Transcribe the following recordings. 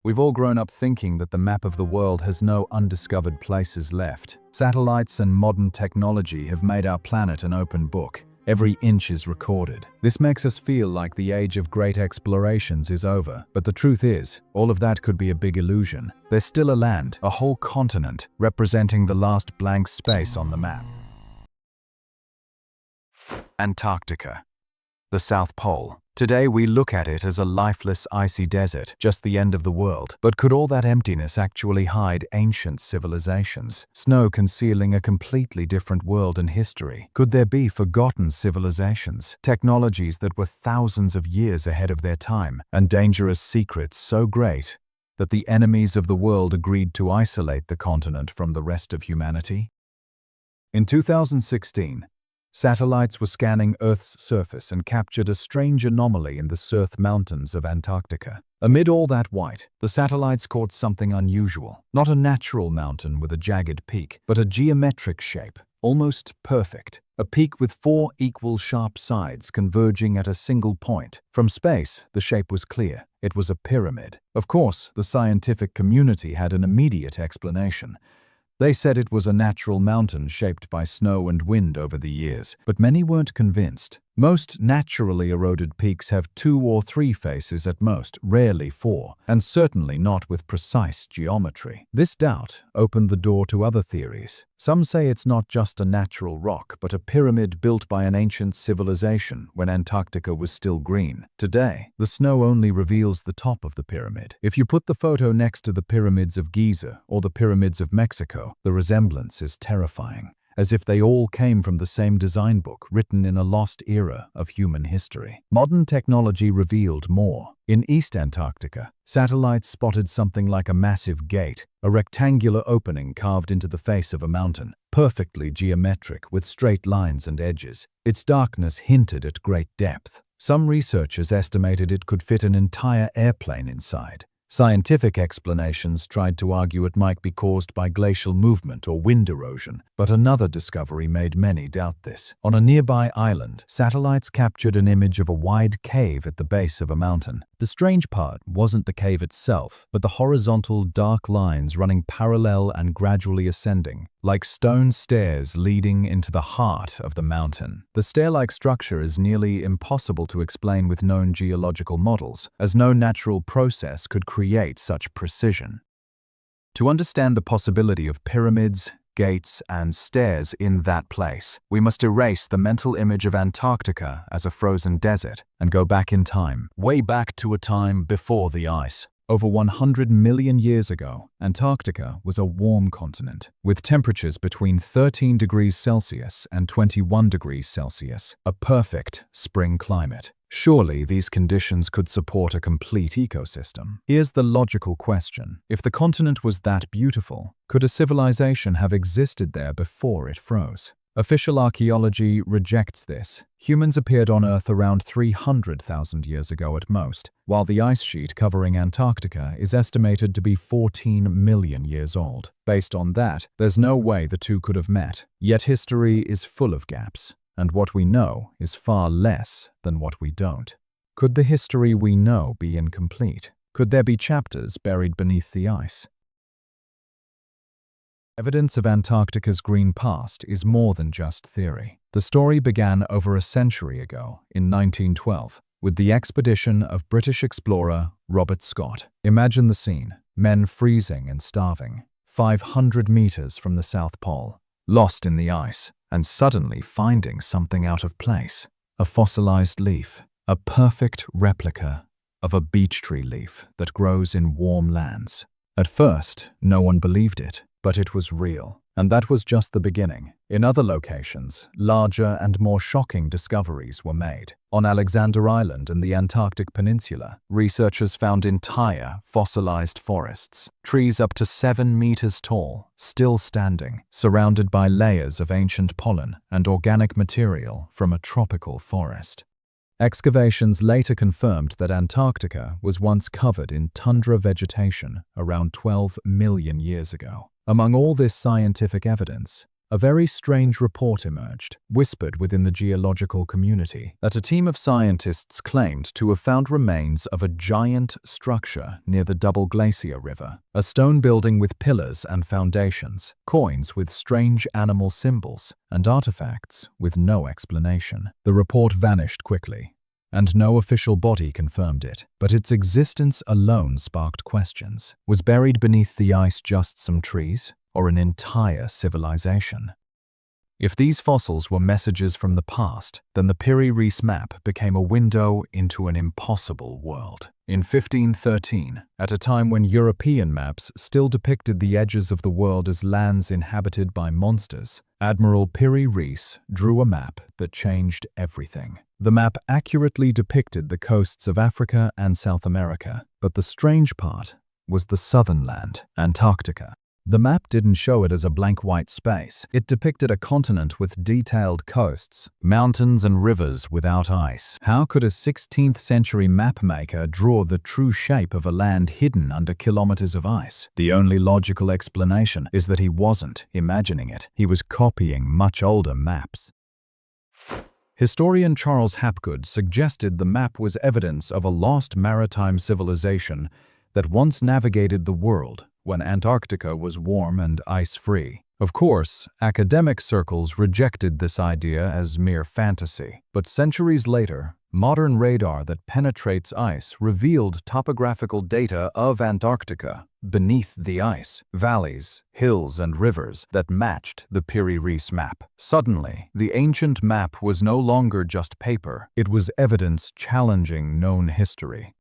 We've all grown up thinking that the map of the world has no undiscovered places left. Satellites and modern technology have made our planet an open book. Every inch is recorded. This makes us feel like the age of great explorations is over. But the truth is, all of that could be a big illusion. There's still a land, a whole continent, representing the last blank space on the map. Antarctica, the South Pole. Today we look at it as a lifeless, icy desert, just the end of the world. But could all that emptiness actually hide ancient civilizations? Snow concealing a completely different world and history. Could there be forgotten civilizations? Technologies that were thousands of years ahead of their time, and dangerous secrets so great that the enemies of the world agreed to isolate the continent from the rest of humanity? In 2016, satellites were scanning Earth's surface and captured a strange anomaly in the Cirth Mountains of Antarctica. Amid all that white, the satellites caught something unusual. Not a natural mountain with a jagged peak, but a geometric shape, almost perfect. A peak with 4 equal sharp sides converging at a single point. From space, the shape was clear. It was a pyramid. Of course, the scientific community had an immediate explanation. They said it was a natural mountain shaped by snow and wind over the years, but many weren't convinced. Most naturally eroded peaks have 2 or 3 faces at most, rarely 4, and certainly not with precise geometry. This doubt opened the door to other theories. Some say it's not just a natural rock, but a pyramid built by an ancient civilization when Antarctica was still green. Today, the snow only reveals the top of the pyramid. If you put the photo next to the pyramids of Giza or the pyramids of Mexico, the resemblance is terrifying, as if they all came from the same design book written in a lost era of human history. Modern technology revealed more. In East Antarctica, satellites spotted something like a massive gate, a rectangular opening carved into the face of a mountain, perfectly geometric with straight lines and edges. Its darkness hinted at great depth. Some researchers estimated it could fit an entire airplane inside. Scientific explanations tried to argue it might be caused by glacial movement or wind erosion, but another discovery made many doubt this. On a nearby island, satellites captured an image of a wide cave at the base of a mountain. The strange part wasn't the cave itself, but the horizontal, dark lines running parallel and gradually ascending, like stone stairs leading into the heart of the mountain. The stair-like structure is nearly impossible to explain with known geological models, as no natural process could create such precision. To understand the possibility of pyramids, gates, and stairs in that place, we must erase the mental image of Antarctica as a frozen desert and go back in time, way back to a time before the ice. Over 100 million years ago, Antarctica was a warm continent, with temperatures between 13 degrees Celsius and 21 degrees Celsius, a perfect spring climate. Surely these conditions could support a complete ecosystem. Here's the logical question. If the continent was that beautiful, could a civilization have existed there before it froze? Official archaeology rejects this. Humans appeared on Earth around 300,000 years ago at most, while the ice sheet covering Antarctica is estimated to be 14 million years old. Based on that, there's no way the two could have met. Yet history is full of gaps, and what we know is far less than what we don't. Could the history we know be incomplete? Could there be chapters buried beneath the ice? Evidence of Antarctica's green past is more than just theory. The story began over a century ago, in 1912, with the expedition of British explorer Robert Scott. Imagine the scene: men freezing and starving, 500 meters from the South Pole, lost in the ice, and suddenly finding something out of place. A fossilized leaf, a perfect replica of a beech tree leaf that grows in warm lands. At first, no one believed it. But it was real, and that was just the beginning. In other locations, larger and more shocking discoveries were made. On Alexander Island and the Antarctic Peninsula, researchers found entire fossilized forests, trees up to 7 meters tall, still standing, surrounded by layers of ancient pollen and organic material from a tropical forest. Excavations later confirmed that Antarctica was once covered in tundra vegetation around 12 million years ago. Among all this scientific evidence, a very strange report emerged, whispered within the geological community, that a team of scientists claimed to have found remains of a giant structure near the Double Glacier River, a stone building with pillars and foundations, coins with strange animal symbols, and artifacts with no explanation. The report vanished quickly, and no official body confirmed it, but its existence alone sparked questions. Was buried beneath the ice just some trees, or an entire civilization? If these fossils were messages from the past, then the Piri Reis map became a window into an impossible world. In 1513, at a time when European maps still depicted the edges of the world as lands inhabited by monsters, Admiral Piri Reis drew a map that changed everything. The map accurately depicted the coasts of Africa and South America, but the strange part was the southern land, Antarctica. The map didn't show it as a blank white space. It depicted a continent with detailed coasts, mountains and rivers without ice. How could a 16th century mapmaker draw the true shape of a land hidden under kilometers of ice? The only logical explanation is that he wasn't imagining it. He was copying much older maps. Historian Charles Hapgood suggested the map was evidence of a lost maritime civilization that once navigated the world when Antarctica was warm and ice-free. Of course, academic circles rejected this idea as mere fantasy, but centuries later, modern radar that penetrates ice revealed topographical data of Antarctica beneath the ice, valleys, hills, and rivers that matched the Piri Reis map. Suddenly, the ancient map was no longer just paper, it was evidence challenging known history.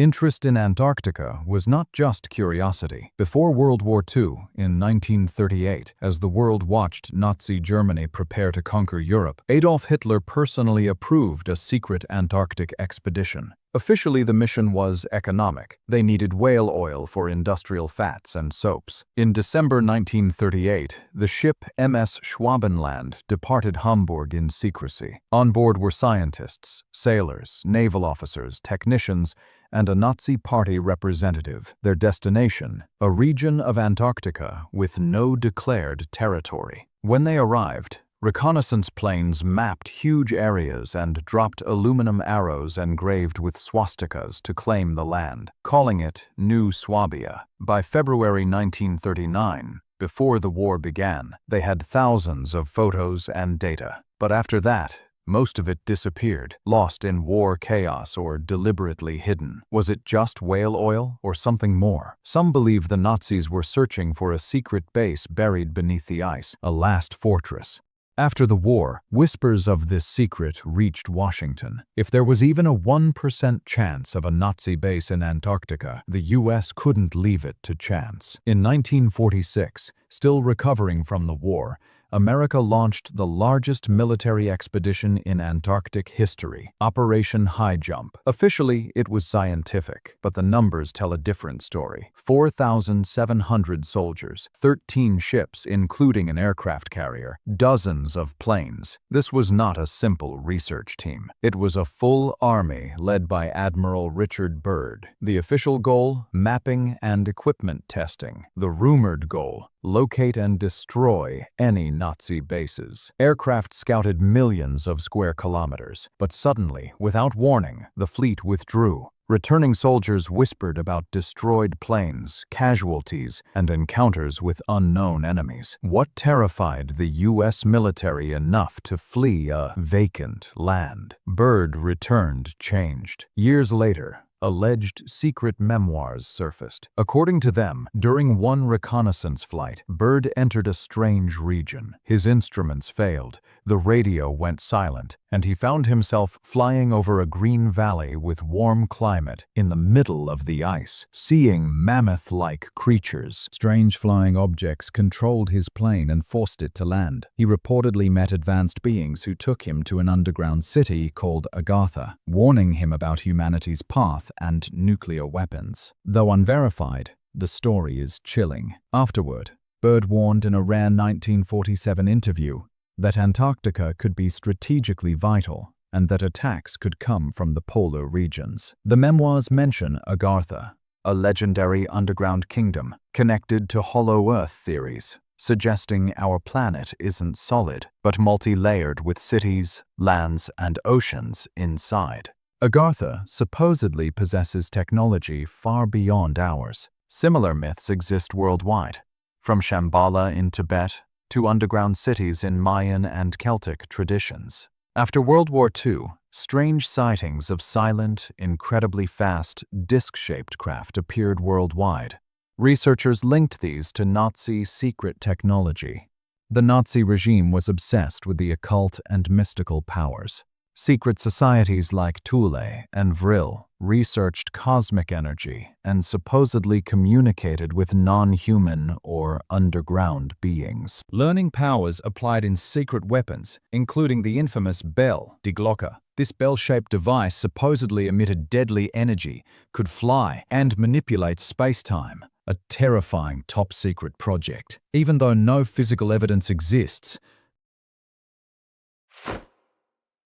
Interest in Antarctica was not just curiosity. Before World War II, in 1938, as the world watched Nazi Germany prepare to conquer Europe, Adolf Hitler personally approved a secret Antarctic expedition. Officially, the mission was economic. They needed whale oil for industrial fats and soaps. In December 1938, the ship MS Schwabenland departed Hamburg in secrecy. On board were scientists, sailors, naval officers, technicians, and a Nazi party representative. Their destination, a region of Antarctica with no declared territory. When they arrived, reconnaissance planes mapped huge areas and dropped aluminum arrows engraved with swastikas to claim the land, calling it New Swabia. By February 1939, before the war began, they had thousands of photos and data. But after that, most of it disappeared, lost in war chaos or deliberately hidden. Was it just whale oil or something more? Some believe the Nazis were searching for a secret base buried beneath the ice, a last fortress. After the war, whispers of this secret reached Washington. If there was even a 1% chance of a Nazi base in Antarctica, the US couldn't leave it to chance. In 1946, still recovering from the war, America launched the largest military expedition in Antarctic history, Operation High Jump. Officially, it was scientific, but the numbers tell a different story. 4,700 soldiers, 13 ships including an aircraft carrier, dozens of planes. This was not a simple research team. It was a full army led by Admiral Richard Byrd. The official goal? Mapping and equipment testing. The rumored goal? Locate and destroy any Nazi bases. Aircraft scouted millions of square kilometers, but suddenly, without warning, the fleet withdrew. Returning soldiers whispered about destroyed planes, casualties, and encounters with unknown enemies. What terrified the US military enough to flee a vacant land? Byrd returned changed. Years later, alleged secret memoirs surfaced. According to them, during one reconnaissance flight, Byrd entered a strange region. His instruments failed, the radio went silent, and he found himself flying over a green valley with warm climate in the middle of the ice, seeing mammoth-like creatures. Strange flying objects controlled his plane and forced it to land. He reportedly met advanced beings who took him to an underground city called Agartha, warning him about humanity's path and nuclear weapons. Though unverified, the story is chilling. Afterward, Byrd warned in a rare 1947 interview that Antarctica could be strategically vital and that attacks could come from the polar regions. The memoirs mention Agartha, a legendary underground kingdom connected to hollow earth theories. suggesting our planet isn't solid, but multi-layered with cities, lands, and oceans inside. Agartha supposedly possesses technology far beyond ours. Similar myths exist worldwide, from Shambhala in Tibet to underground cities in Mayan and Celtic traditions. After World War II, strange sightings of silent, incredibly fast, disc-shaped craft appeared worldwide. Researchers linked these to Nazi secret technology. The Nazi regime was obsessed with the occult and mystical powers. Secret societies like Thule and Vril researched cosmic energy and supposedly communicated with non-human or underground beings. Learning powers applied in secret weapons, including the infamous Bell, Die Glocke. This bell-shaped device supposedly emitted deadly energy, could fly, and manipulate space-time. A terrifying top-secret project. Even though no physical evidence exists,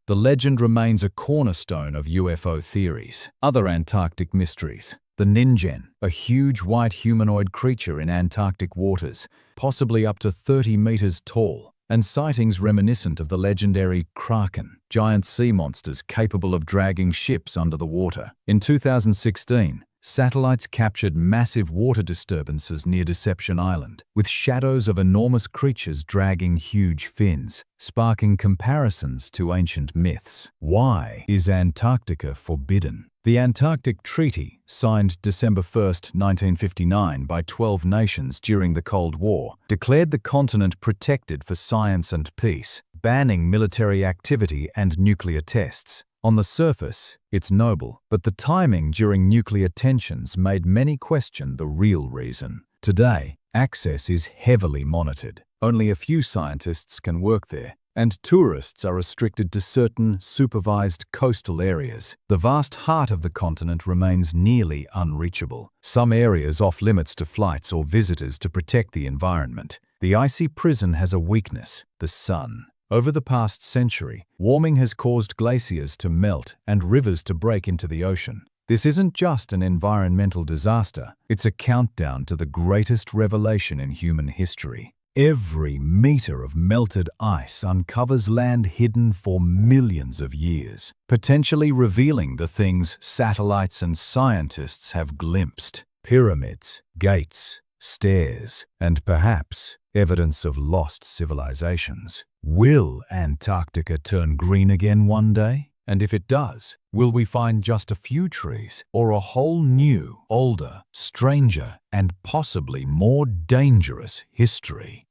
the legend remains a cornerstone of UFO theories. Other Antarctic mysteries. The Ningen, a huge white humanoid creature in Antarctic waters, possibly up to 30 meters tall, and sightings reminiscent of the legendary Kraken, giant sea monsters capable of dragging ships under the water. In 2016, satellites captured massive water disturbances near Deception Island, with shadows of enormous creatures dragging huge fins, sparking comparisons to ancient myths. Why is Antarctica forbidden? The Antarctic Treaty, signed December 1, 1959 by 12 nations during the Cold War, declared the continent protected for science and peace, banning military activity and nuclear tests. On the surface, it's noble, but the timing during nuclear tensions made many question the real reason. Today, access is heavily monitored. Only a few scientists can work there, and tourists are restricted to certain supervised coastal areas. The vast heart of the continent remains nearly unreachable. Some areas off-limits to flights or visitors to protect the environment. The icy prison has a weakness: the sun. Over the past century, warming has caused glaciers to melt and rivers to break into the ocean. This isn't just an environmental disaster, it's a countdown to the greatest revelation in human history. Every meter of melted ice uncovers land hidden for millions of years, potentially revealing the things satellites and scientists have glimpsed: pyramids, gates, stairs, and perhaps evidence of lost civilizations. Will Antarctica turn green again one day? And if it does, will we find just a few trees or a whole new, older, stranger, and possibly more dangerous history?